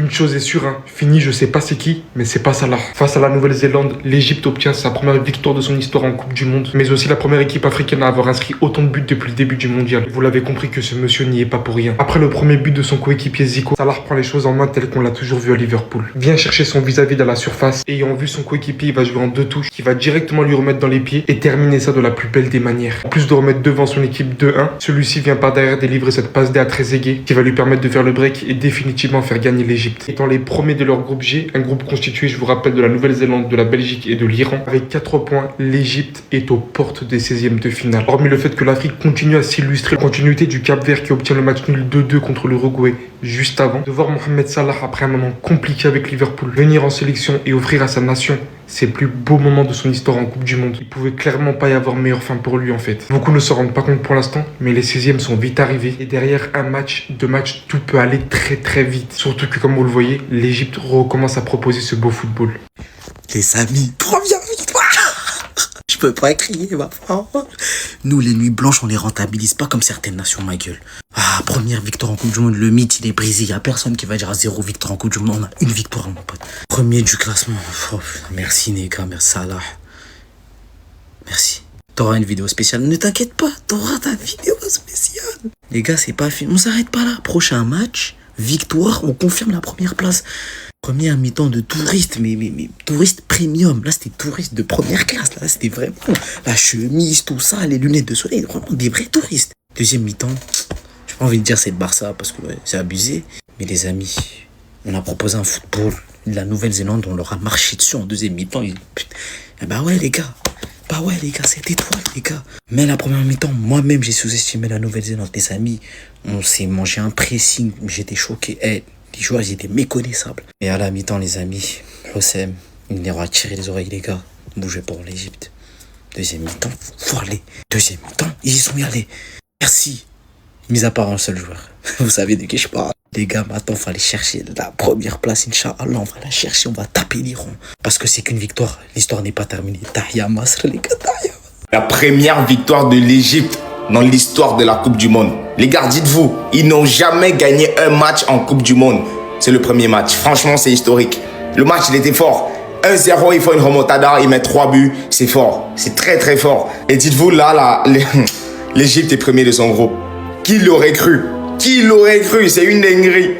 Une chose est sûre, fini je sais pas c'est qui, mais c'est pas Salah. Face à la Nouvelle-Zélande, l'Égypte obtient sa première victoire de son histoire en Coupe du Monde, mais aussi la première équipe africaine à avoir inscrit autant de buts depuis le début du mondial. Vous l'avez compris que ce monsieur n'y est pas pour rien. Après le premier but de son coéquipier Zico, Salah reprend les choses en main tel qu'on l'a toujours vu à Liverpool. Vient chercher son vis-à-vis dans la surface, et ayant vu son coéquipier, il va jouer en 2 touches, qui va directement lui remettre dans les pieds et terminer ça de la plus belle des manières. En plus de remettre devant son équipe 2-1, celui-ci vient par derrière délivrer cette passe D à Trezeguet, qui va lui permettre de faire le break et définitivement faire gagner l'Égypte. Étant les premiers de leur groupe G, un groupe constitué, je vous rappelle, de la Nouvelle-Zélande, de la Belgique et de l'Iran. Avec 4 points, l'Égypte est aux portes des 16e de finale. Hormis le fait que l'Afrique continue à s'illustrer, la continuité du Cap-Vert qui obtient le match nul 2-2 contre l'Uruguay juste avant, de voir Mohamed Salah après un moment compliqué avec Liverpool venir en sélection et offrir à sa nation ses plus beaux moments de son histoire en Coupe du Monde. Il pouvait clairement pas y avoir meilleure fin pour lui en fait. Beaucoup ne se rendent pas compte pour l'instant, mais les 16e sont vite arrivés. Et derrière un match, 2 matchs, tout peut aller très très vite. Surtout que comme vous le voyez, l'Égypte recommence à proposer ce beau football. Les amis, première victoire. Je peux pas crier, ma femme. Nous, les nuits blanches, on les rentabilise pas comme certaines nations, ma gueule. Ah, première victoire en Coupe du Monde, le mythe, il est brisé. Y a personne qui va dire 0 victoire en Coupe du Monde. On a une victoire, mon pote. Premier du classement. Oh, merci, Neka, merci, Salah. Merci. T'auras une vidéo spéciale. Ne t'inquiète pas, t'auras ta vidéo spéciale. Les gars, c'est pas fini. On s'arrête pas là. Prochain match, victoire, on confirme la première place. Première mi-temps de touristes, mais touristes premium. Là, c'était touristes de première classe. Là, c'était vraiment la chemise, tout ça, les lunettes de soleil. Vraiment des vrais touristes. Deuxième mi-temps, j'ai pas envie de dire c'est le Barça parce que ouais, c'est abusé. Mais les amis, on a proposé un football. La Nouvelle-Zélande, on leur a marché dessus en deuxième mi-temps. Bah ouais, les gars. C'est étoile, les gars. Mais la première mi-temps, moi-même, j'ai sous-estimé la Nouvelle-Zélande. Les amis, on s'est mangé un pressing. J'étais choqué. Les joueurs, ils étaient méconnaissables. Et à la mi-temps, les amis, Hossem, il leur a tiré les oreilles, les gars. Bougez pour l'Égypte. Deuxième mi-temps, faut aller. Deuxième mi-temps, ils y sont y allés. Merci. Mis à part un seul joueur. Vous savez de qui je parle. Les gars, maintenant, il fallait chercher la première place, Inch'Allah. On va la chercher, on va taper l'Iran. Parce que c'est qu'une victoire. L'histoire n'est pas terminée. Tahia Masr, les gars, Tahia. La première victoire de l'Égypte dans l'histoire de la Coupe du Monde. Les gars, dites-vous, ils n'ont jamais gagné un match en Coupe du Monde. C'est le premier match. Franchement, c'est historique. Le match, il était fort. 1-0, il faut une remontada, il met 3 buts. C'est fort. C'est très, très fort. Et dites-vous, là, l'Égypte est premier de son groupe. Qui l'aurait cru? Qui l'aurait cru? C'est une dinguerie.